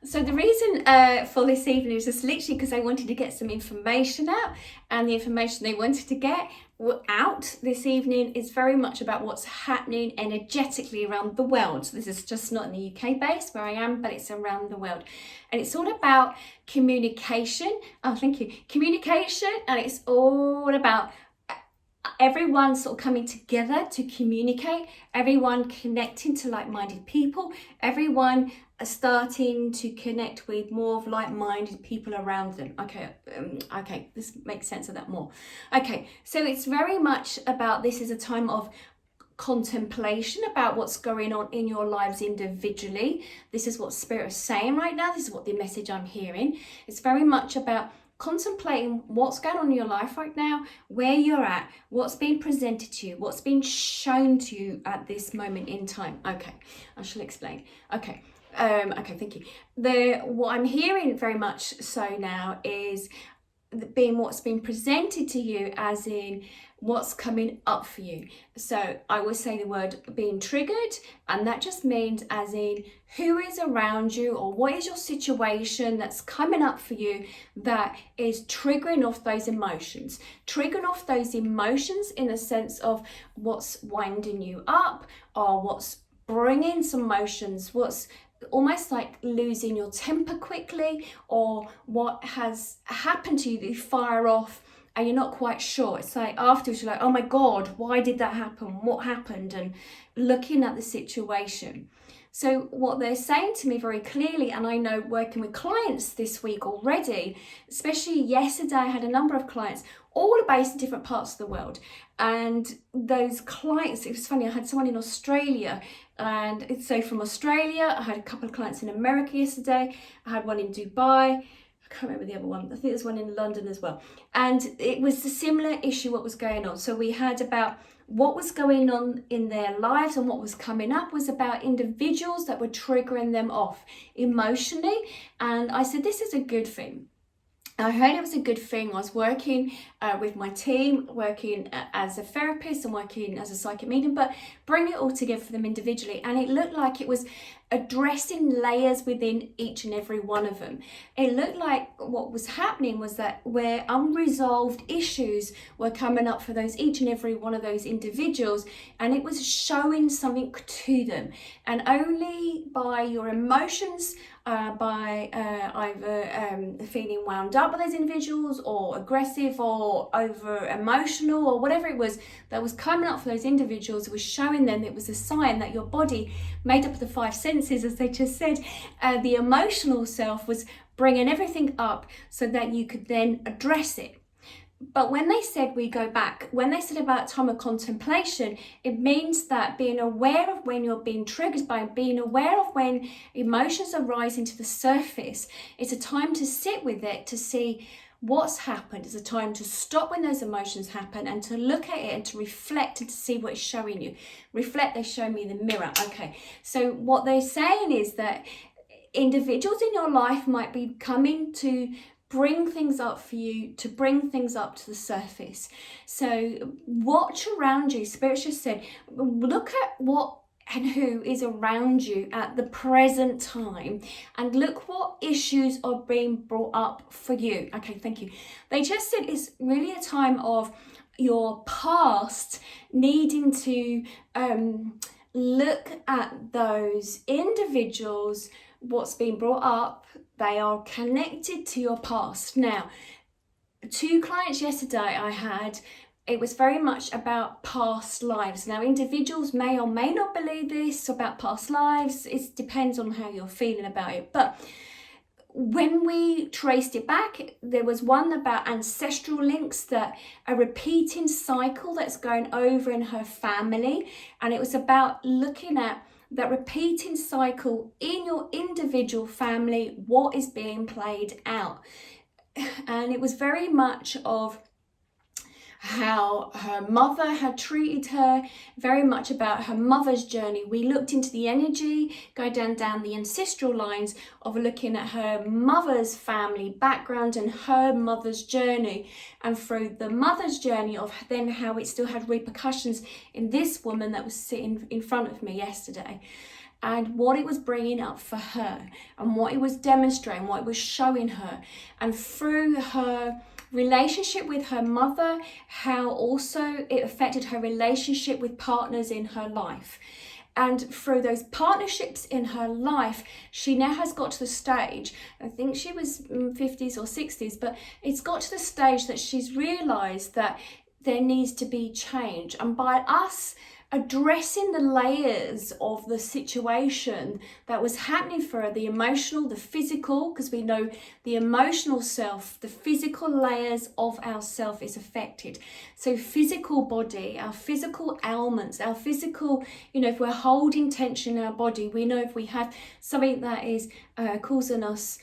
So the reason for this evening is just literally because I wanted to get some information out, and the information they wanted to get out this evening is very much about what's happening energetically around the world. So this is just not in the UK base where I am, but it's around the world. And it's all about communication. Oh, thank you. Communication, and it's all about everyone sort of coming together to communicate, everyone connecting to like-minded people, everyone starting to connect with more of like-minded people around them. Okay, this makes sense of that more. Okay, so it's very much about, this is a time of contemplation about what's going on in your lives individually. This is what Spirit is saying right now. This is what the message I'm hearing. It's very much about contemplating what's going on in your life right now, where you're at, what's being presented to you, what's being shown to you at this moment in time. Okay, I shall explain. Okay, thank you. What I'm hearing very much so now is being what's been presented to you, as in what's coming up for you. So I would say the word being triggered, and that just means as in who is around you, or what is your situation that's coming up for you that is triggering off those emotions. Triggering off those emotions in the sense of what's winding you up, or what's bringing some emotions, what's almost like losing your temper quickly, or what has happened to you that you fire off and you're not quite sure. It's like afterwards you're like, oh my God, why did that happen? What happened? And looking at the situation. So what they're saying to me very clearly, and I know working with clients this week already, especially yesterday, I had a number of clients, all are based in different parts of the world. And those clients, it was funny, I had someone in Australia, and so from Australia, I had a couple of clients in America yesterday, I had one in Dubai, I can't remember the other one, I think there's one in London as well. And it was a similar issue what was going on. So we had about what was going on in their lives, and what was coming up was about individuals that were triggering them off emotionally. And I said, this is a good thing. I heard it was a good thing. I was working with my team, working as a therapist and working as a psychic medium, but bring it all together for them individually. And it looked like it was addressing layers within each and every one of them. It looked like what was happening was that where unresolved issues were coming up for those each and every one of those individuals, and it was showing something to them. And only by your emotions, by either feeling wound up by those individuals, or aggressive, or over emotional, or whatever it was that was coming up for those individuals, it was showing them it was a sign that your body, made up of the five senses, as they just said, the emotional self was bringing everything up so that you could then address it. But when they said we go back, when they said about time of contemplation, it means that being aware of when you're being triggered by, being aware of when emotions are rising to the surface, it's a time to sit with it, to see what's happened. It's a time to stop when those emotions happen and to look at it and to reflect and to see what it's showing you. Reflect, they show me the mirror. Okay, so what they're saying is that individuals in your life might be coming to bring things up for you, to bring things up to the surface. So watch around you. Spirit just said, look at what and who is around you at the present time, and look what issues are being brought up for you. Okay, thank you. They just said it's really a time of your past needing to look at those individuals, what's been brought up. They are connected to your past. Now, 2 clients yesterday I had, it was very much about past lives. Now, individuals may or may not believe this about past lives. It depends on how you're feeling about it. But when we traced it back, there was one about ancestral links, that a repeating cycle that's going over in her family. And it was about looking at that repeating cycle in your individual family, what is being played out. And it was very much of how her mother had treated her, very much about her mother's journey. We looked into the energy, go down the ancestral lines of looking at her mother's family background and her mother's journey, and through the mother's journey of then how it still had repercussions in this woman that was sitting in front of me yesterday. and what it was bringing up for her, and what it was demonstrating, what it was showing her. And through her relationship with her mother, how also it affected her relationship with partners in her life. And through those partnerships in her life, she now has got to the stage, I think she was 50s or 60s, but it's got to the stage that she's realised that there needs to be change. And by us addressing the layers of the situation that was happening for her, the emotional, the physical, because we know the emotional self, the physical layers of our self is affected. So physical body, our physical ailments, our physical, if we're holding tension in our body, we know if we have something that is causing us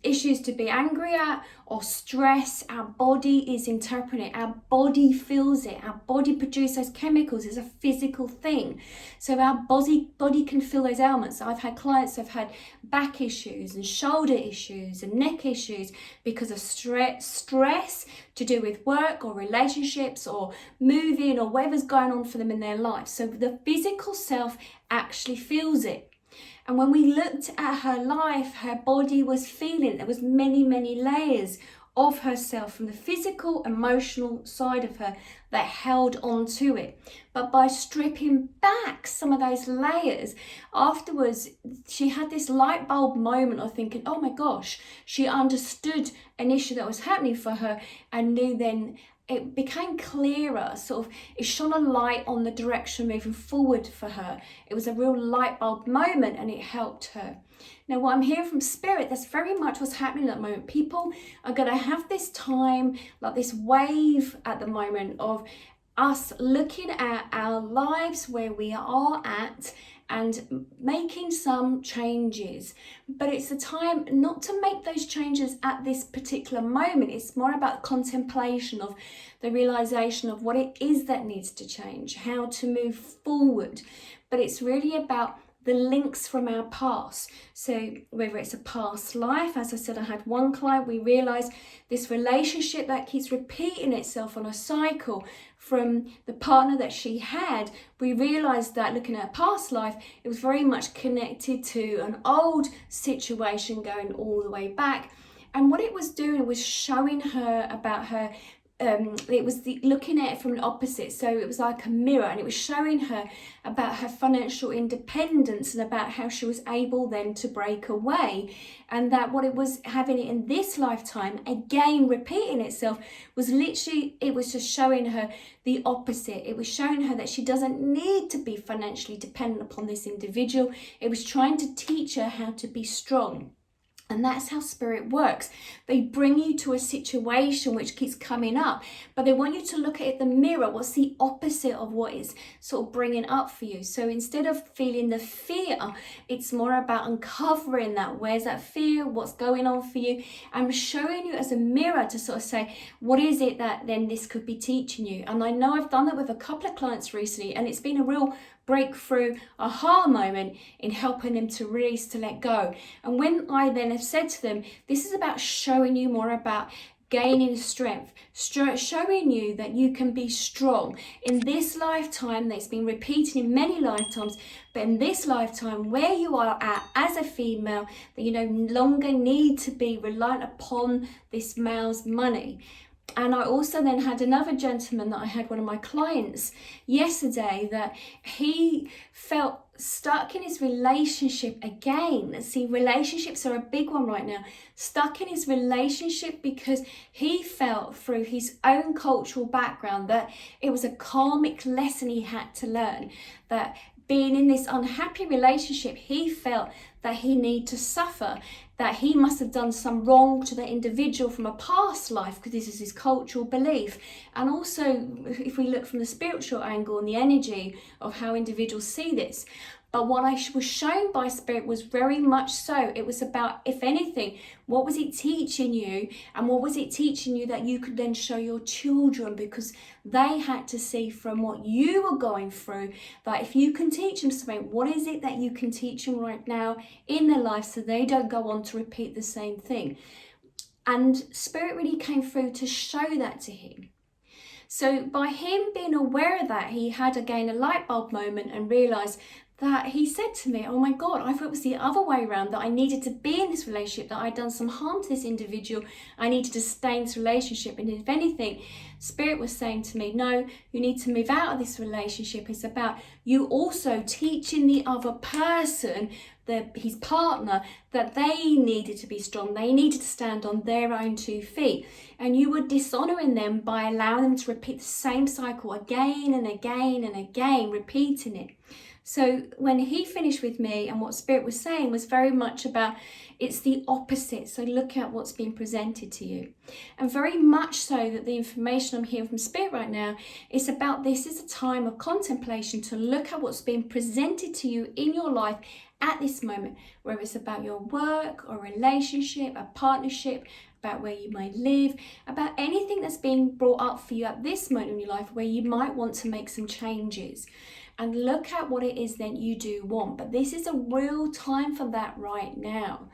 issues to be angry at or stress, our body is interpreting it, our body feels it, our body produces those chemicals. It's a physical thing. So our body can feel those ailments. I've had clients who've had back issues and shoulder issues and neck issues because of stress to do with work or relationships or moving or whatever's going on for them in their life. So the physical self actually feels it. And when we looked at her life, her body was feeling, there was many, many layers of herself from the physical, emotional side of her that held on to it. But by stripping back some of those layers, afterwards, she had this light bulb moment of thinking, oh my gosh, she understood an issue that was happening for her and knew then it became clearer, sort of, it shone a light on the direction moving forward for her. It was a real light bulb moment and it helped her. Now, what I'm hearing from Spirit, that's very much what's happening at the moment. People are going to have this time, like this wave at the moment of us looking at our lives where we are at and making some changes. But it's the time not to make those changes at this particular moment. It's more about contemplation of the realization of what it is that needs to change, how to move forward. But it's really about the links from our past. So whether it's a past life, as I said, I had one client, we realized this relationship that keeps repeating itself on a cycle from the partner that she had, we realized that looking at a past life, it was very much connected to an old situation going all the way back. And what it was doing was showing her about her it was looking at it from an opposite, so it was like a mirror, and it was showing her about her financial independence and about how she was able then to break away, and that what it was having it in this lifetime, again repeating itself, was literally, it was just showing her the opposite. It was showing her that she doesn't need to be financially dependent upon this individual. It was trying to teach her how to be strong. And that's how Spirit works. They bring you to a situation which keeps coming up, but they want you to look at it, the mirror. What's the opposite of what is sort of bringing up for you? So instead of feeling the fear, it's more about uncovering that. Where's that fear? What's going on for you? I'm showing you as a mirror to sort of say, what is it that then this could be teaching you? And I know I've done that with a couple of clients recently, and it's been a real breakthrough, aha moment in helping them to release, to let go. And when I then have said to them, this is about showing you more about gaining strength, showing you that you can be strong in this lifetime that's been repeated in many lifetimes, but in this lifetime where you are at as a female, that you no longer need to be reliant upon this male's money. And I also then had another gentleman that I had, one of my clients yesterday, that he felt stuck in his relationship again. See, relationships are a big one right now. Stuck in his relationship because he felt through his own cultural background that it was a karmic lesson he had to learn, that being in this unhappy relationship, he felt that he needed to suffer, that he must have done some wrong to the individual from a past life, because this is his cultural belief. And also, if we look from the spiritual angle and the energy of how individuals see this. But what I was shown by Spirit was very much so. It was about, if anything, what was it teaching you? And what was it teaching you that you could then show your children? Because they had to see from what you were going through, that if you can teach them something, what is it that you can teach them right now in their life so they don't go on to repeat the same thing? And Spirit really came through to show that to him. So by him being aware of that, he had again a light bulb moment and realised that he said to me, oh my God, I thought it was the other way around, that I needed to be in this relationship, that I'd done some harm to this individual, I needed to stay in this relationship. And if anything, Spirit was saying to me, no, you need to move out of this relationship. It's about you also teaching the other person, his partner, that they needed to be strong, they needed to stand on their own 2 feet. And you were dishonouring them by allowing them to repeat the same cycle again and again and again, repeating it. So when he finished with me, and what Spirit was saying was very much about, it's the opposite. So look at what's being presented to you. And very much so that the information I'm hearing from Spirit right now is about, this is a time of contemplation, to look at what's being presented to you in your life at this moment, whether it's about your work or relationship, a partnership, about where you might live, about anything that's being brought up for you at this moment in your life where you might want to make some changes. And look at what it is that you do want. But this is a real time for that right now.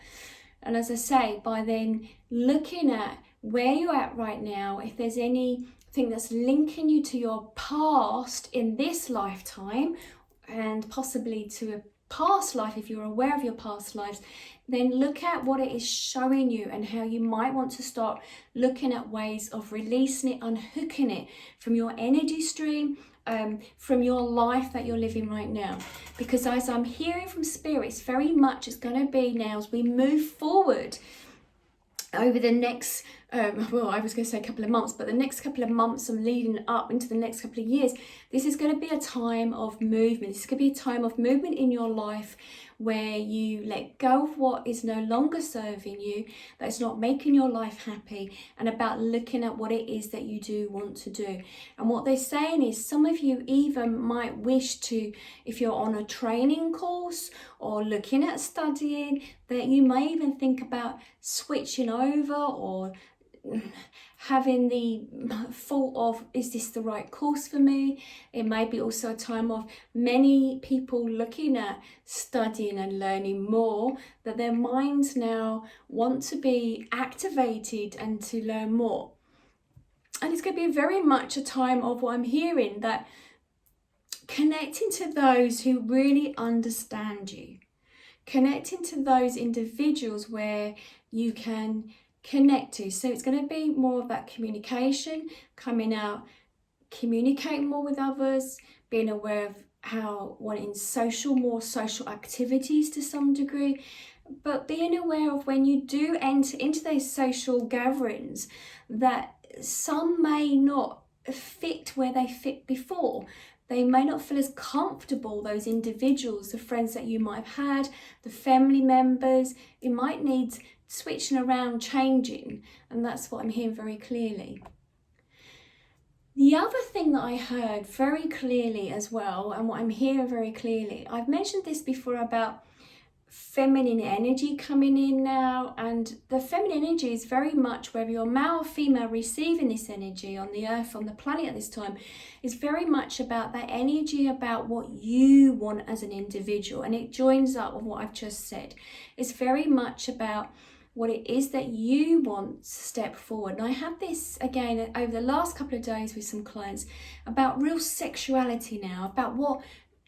And as I say, by then looking at where you're at right now, if there's anything that's linking you to your past in this lifetime, and possibly to a past life, if you're aware of your past lives, then look at what it is showing you and how you might want to start looking at ways of releasing it, unhooking it from your energy stream, from your life that you're living right now. Because as I'm hearing from spirits, very much it's going to be now as we move forward over the next, well, I was going to say a couple of months, but the next couple of months and leading up into the next couple of years, this is going to be a time of movement. This is going to be a time of movement in your life where you let go of what is no longer serving you, that's not making your life happy, and about looking at what it is that you do want to do. And what they're saying is, some of you even might wish to, if you're on a training course or looking at studying, that you may even think about switching over or having the thought of, is this the right course for me? It may be also a time of many people looking at studying and learning more, that their minds now want to be activated and to learn more. And it's going to be very much a time of what I'm hearing, that connecting to those who really understand you, connecting to those individuals where you can connect to. So it's going to be more of that communication, coming out, communicating more with others, being aware of how wanting more social activities to some degree, but being aware of when you do enter into those social gatherings, that some may not fit where they fit before. They may not feel as comfortable, those individuals, the friends that you might have had, the family members, it might need switching around, changing, and that's what I'm hearing very clearly. The other thing that I heard very clearly as well, and what I'm hearing very clearly, I've mentioned this before about feminine energy coming in now, and the feminine energy is very much, whether you're male or female receiving this energy on the earth, on the planet at this time, is very much about that energy, about what you want as an individual, and it joins up with what I've just said. It's very much about what it is that you want to step forward. And I had this again over the last couple of days with some clients about real sexuality now, about what,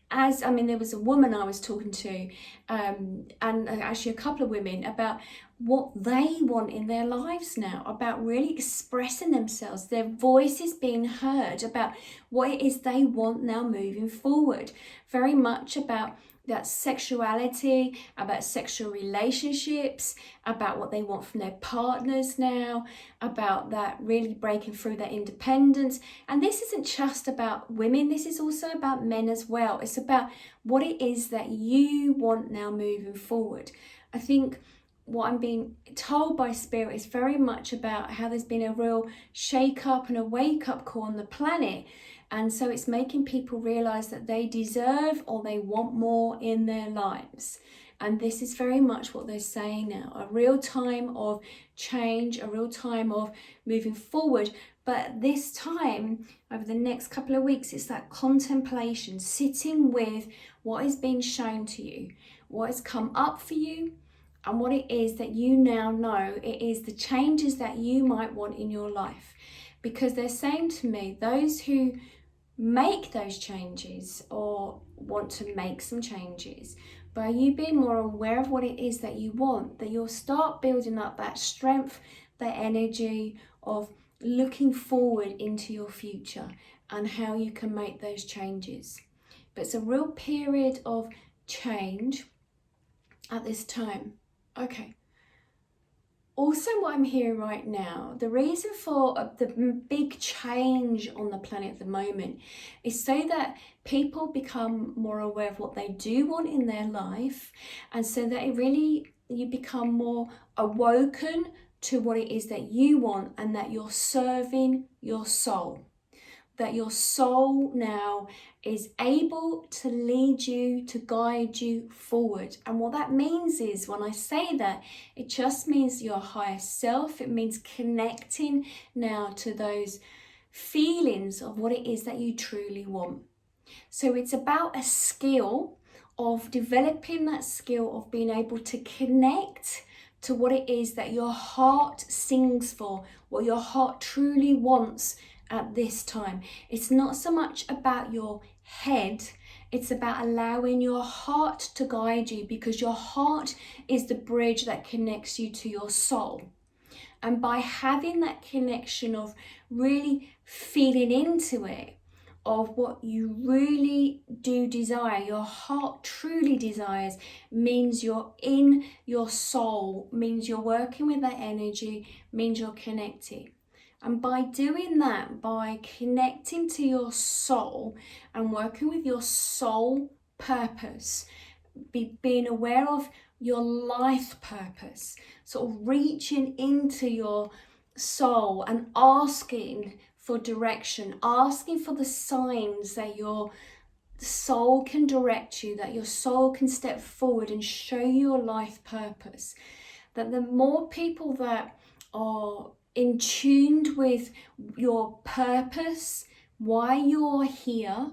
there was a woman I was talking to, and actually a couple of women, about what they want in their lives now, about really expressing themselves, their voices being heard, about what it is they want now moving forward. Very much about that sexuality, about sexual relationships, about what they want from their partners now, about that really breaking through their independence. And this isn't just about women, this is also about men as well. It's about what it is that you want now moving forward. I think what I'm being told by Spirit is very much about how there's been a real shake up and a wake up call on the planet. And so it's making people realise that they deserve or they want more in their lives. And this is very much what they're saying now. A real time of change, a real time of moving forward. But this time, over the next couple of weeks, it's that contemplation, sitting with what is being shown to you, what has come up for you, and what it is that you now know it is the changes that you might want in your life. Because they're saying to me, those who make those changes or want to make some changes. By you being more aware of what it is that you want, that you'll start building up that strength, that energy of looking forward into your future and how you can make those changes. But it's a real period of change at this time. Okay. Also, what I'm hearing right now, the reason for the big change on the planet at the moment is so that people become more aware of what they do want in their life, and so that you become more awoken to what it is that you want, and that you're serving your soul. That your soul now is able to lead you, to guide you forward. And what that means is, when I say that, it just means your higher self. It means connecting now to those feelings of what it is that you truly want. So it's about a skill of developing that skill of being able to connect to what it is that your heart sings for, what your heart truly wants at this time. It's not so much about your head, it's about allowing your heart to guide you, because your heart is the bridge that connects you to your soul. And by having that connection of really feeling into it, of what you really do desire, your heart truly desires, means you're in your soul, means you're working with that energy, means you're connected. And by doing that, by connecting to your soul and working with your soul purpose, being aware of your life purpose, sort of reaching into your soul and asking for direction, asking for the signs that your soul can direct you, that your soul can step forward and show you your life purpose. That the more people that are in tune with your purpose, why you're here,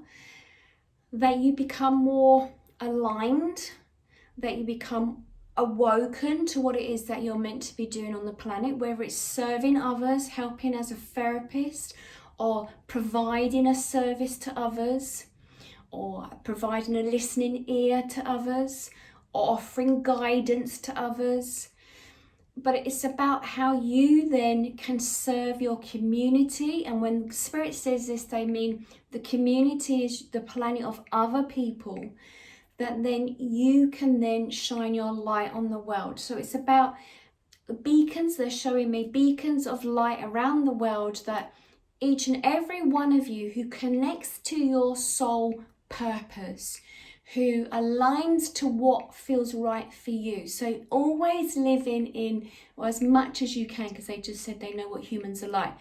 that you become more aligned, that you become awoken to what it is that you're meant to be doing on the planet, whether it's serving others, helping as a therapist, or providing a service to others, or providing a listening ear to others, or offering guidance to others. But it's about how you then can serve your community. And when Spirit says this, they mean the community is the planet of other people, that then you can then shine your light on the world. So it's about the beacons. They're showing me beacons of light around the world, that each and every one of you who connects to your soul purpose, who aligns to what feels right for you. So always living in, or as much as you can, because they just said they know what humans are like,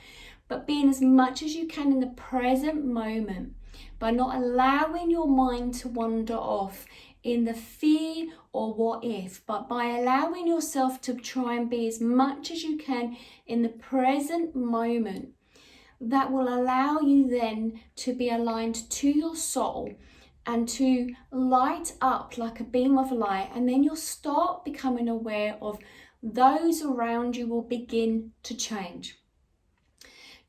but being as much as you can in the present moment, by not allowing your mind to wander off in the fear or what if, but by allowing yourself to try and be as much as you can in the present moment. That will allow you then to be aligned to your soul and to light up like a beam of light. And then you'll start becoming aware of those around you will begin to change.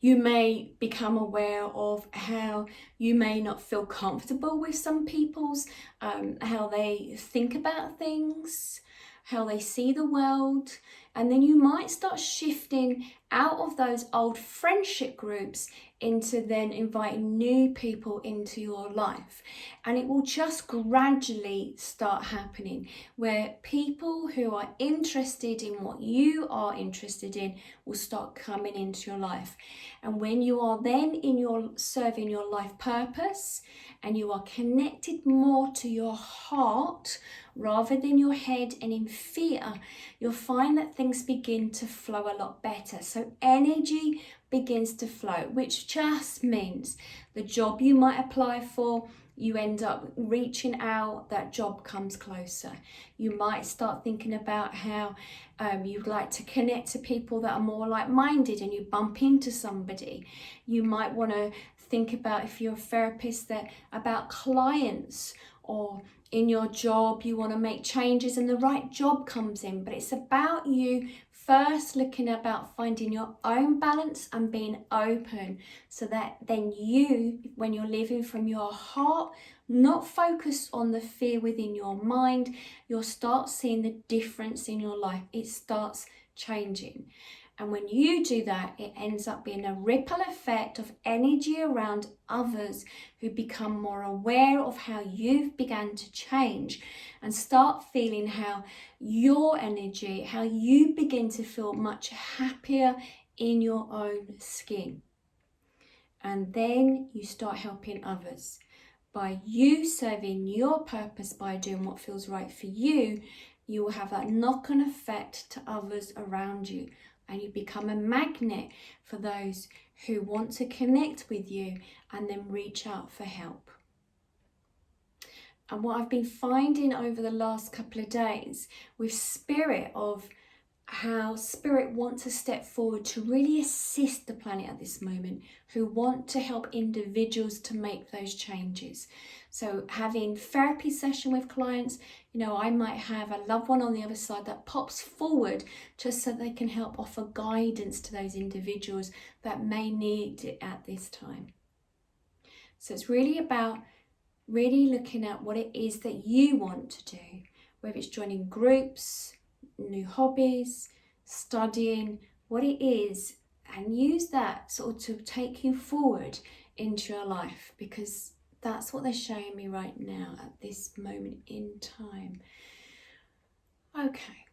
You may become aware of how you may not feel comfortable with some people's, how they think about things, how they see the world. And then you might start shifting out of those old friendship groups into then inviting new people into your life. And it will just gradually start happening, where people who are interested in what you are interested in will start coming into your life. And when you are then in your serving your life purpose, and you are connected more to your heart rather than your head and in fear, you'll find that things begin to flow a lot better. So energy begins to flow, which just means the job you might apply for, you end up reaching out, that job comes closer. You might start thinking about how you'd like to connect to people that are more like-minded, and you bump into somebody. You might want to think about, if you're a therapist, that about clients or in your job, you want to make changes and the right job comes in, but it's about you first looking about finding your own balance and being open, so that then you, when you're living from your heart, not focused on the fear within your mind, you'll start seeing the difference in your life. It starts changing. And when you do that, it ends up being a ripple effect of energy around others who become more aware of how you've begun to change and start feeling how your energy, how you begin to feel much happier in your own skin. And then you start helping others. By you serving your purpose, by doing what feels right for you, you will have that knock-on effect to others around you. And you become a magnet for those who want to connect with you and then reach out for help. And what I've been finding over the last couple of days with Spirit, of how Spirit want to step forward to really assist the planet at this moment, who want to help individuals to make those changes. So having therapy session with clients, I might have a loved one on the other side that pops forward just so they can help offer guidance to those individuals that may need it at this time. So it's really about really looking at what it is that you want to do, whether it's joining groups, new hobbies, studying, what it is, and use that sort of to take you forward into your life, because that's what they're showing me right now at this moment in time. Okay,